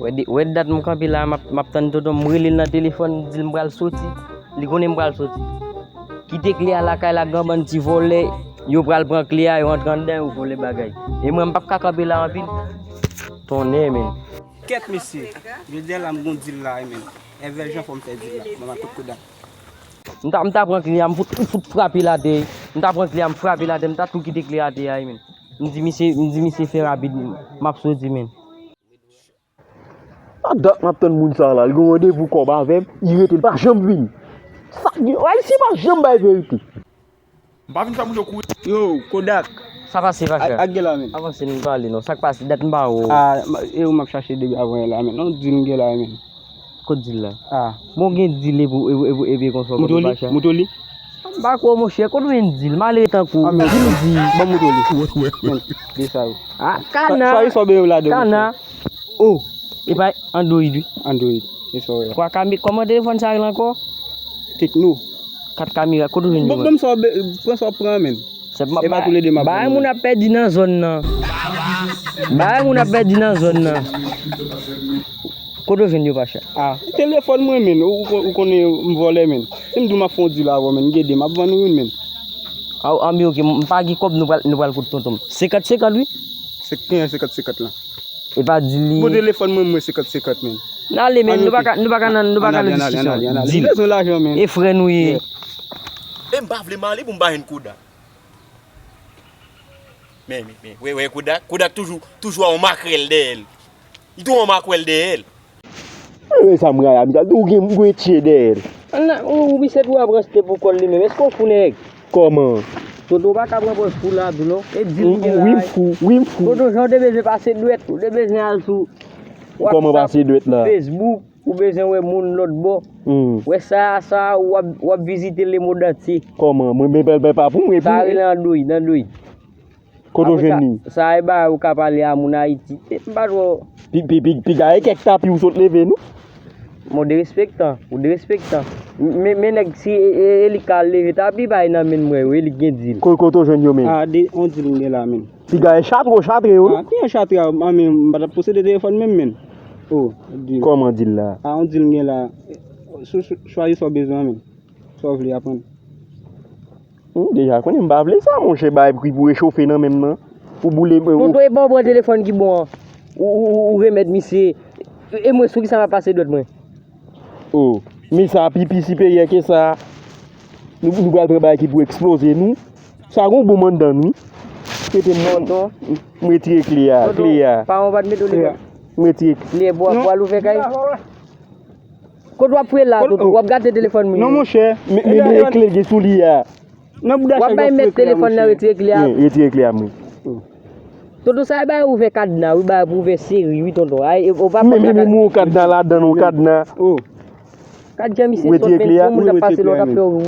Ouais date mon campi là m'a tande tonton m'relil dans téléphone dit m'bral sorti li connaît m'bral sorti quitter clé à la caille la gamban ti voler yo pral prend clé yo rentre dedans ou voler bagay et moi m'pa ka campi là en pile ton nez men Quête monsieur je dis là m'gon deal là men inversion faut me faire deal là maman tout coup m'ta prend clé m'fout frapper la tête m'ta prend clé m'frapper la tête m'ta tout quitter clé à tête men m'di fait rapide m'a sorti men Dak napten moun sa la, gon rendez-vous combat avec, il était pas jamais venu. Ça, ouais, c'est pas jamais la vérité. Ba vin fa moun yo kou. Yo Kodak ça passe pas cher a gela men avant c'est nous parler non ça passe date m'ba ou ah et on m'a cherché depuis avant là men non deal gela men ko dit là ah mon gen dit et bien qu'on soit Moutoli ba ko mon cher ko wen dit mal etan ko ah mais dit ba Moutoli c'est ça ah kana ça so be là de kana oh et pas Android c'est ça quoi comment téléphone ça encore Techno 4 caméras ko wen bon ça prend ça prend men c'est pas tous les deux ba moun a perdu dans zone nan ba moun a perdu dans zone nan ko wen yo pas cher ah téléphone moi men ou connaît me voler men si me dou ma fondi là men gede m'a vendre une men ah ami OK pas gi kob nous pral ko tonton 50 lui c'est 50 là et pas dit mon téléphone moi 50 men nan les men nous pas discussion dis son l'argent men et frère nous E m'pa vle mali pou m'ba hen Kodak. Mais ouais Kodak toujours on makrel d'elle. Il tout on makrel d'elle. Ça me raya, ou gen mwen tiye der. ou bi c'est toi rester pour coller mais est-ce qu'on foune Comment? toto pas ka prendre pour là non et dit Oui, fou. toto j'en devait passer douette ou devait aller sous Comment passer douette là? Facebook ou besoin ouais moun l'autre bon ouais ça ou visiter les modes entiers Comment? Moi pas pour moi. ça dans douille Koto jeni. ça ba ou ka parler à mon Haïti pas trop Pi gaye kek tapi ou saute lever nous. mon de respectant mais nèg si il ka lever tapi ba nan men moi il gen dit Koto jeni yo men. ah on dit là men Pi gaye chatre yo. ah qui chatre même pas posséder téléphone même men oh dit Comment dire là? ah on dit là choisir son besoin men so vle apprendre Déjà connais m'pa vle ça mon cher bail pour réchauffer nan même nan. Pour bouler ton toi bon téléphone qui bon ou remettre monsieur et moi sou qui ça va passer d'autre moi oh mais ça pipi si paye que ça nous va travailler qui pour exploser nous ça gon bon monde dans nous c'était non me retirer clé pas on va te mettre le me retirer les bois l'ouvrir kay ko doit pour là on va garder téléphone non mon cher mais clé sous lia non bouda on va mettre téléphone là retirer clé moi toto ça ba ouvrir cadenas ou ba ouvrir série oui tonton on va mais mon cadenas là dans nos cadenas oh quand jamais c'est tout on a passé l'autre après où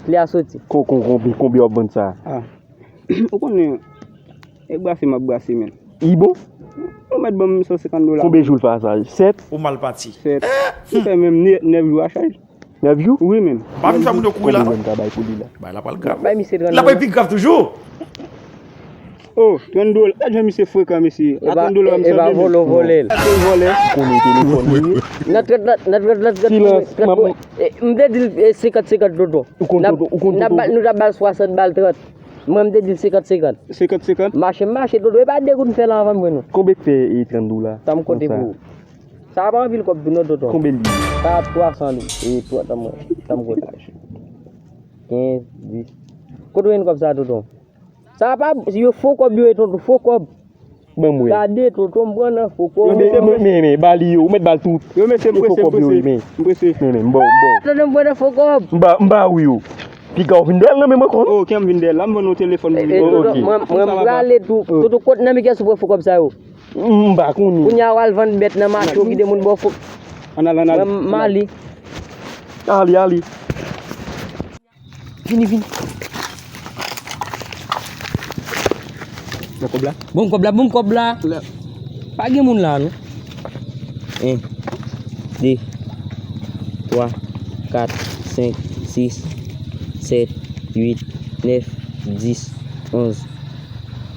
les a sorti combien on vend ça ah on connaît et brasser men Ibo on met bon $150 combien jours faire ça 7 Ou mal parti. 7 fait même 9 jours à charge 9 jours oui men Ba vin fa moun yo kou là. là Ba la pas grave. ba mi c'est La pas plus grave toujours. oh $20 je me suis fréquent monsieur et va voler connais téléphone notre me dit 50 toto nous da bal 60 bal 30 moi me dit 50 marché toto et pas dégoût faire là avant moi non combien fait $30 tam côté pour ça va ville comme notre toto combien de ça 300 et toi tam côté 15 10 côté comme ça toto ça pas il faut comme bio toto faut comme ben moi garder toto m'prendre faut comme mais bali yo met bal tout yo mais c'est pressé mais bon toto m'prendre faut comme mba oui yo pi ga vindel na même encore oh qui vindel là mon téléphone moi aller tout toto côté na mi ke faut comme ça yo mba kuni kunya wal van bet na marché ki de mun bo fo ana mali ali vini bon kobla pas ge moun là non 1 2 3 4 5 6 7 8 9 10 11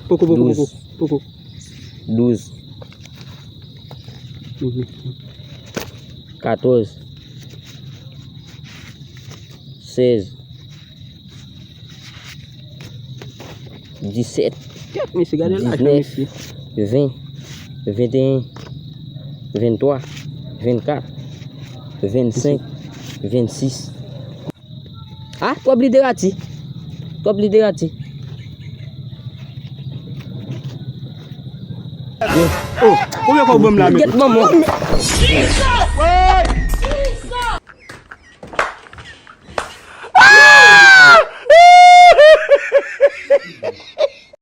Poko 12 14, 16, 17, Monsieur, regardez là, 19, monsieur. 20, 21, 23, 24, 25, 26. Ah, tu as oublié de rater. Tu as oublié de rater. Oh, combien fois vous me la Get maman. Ouais!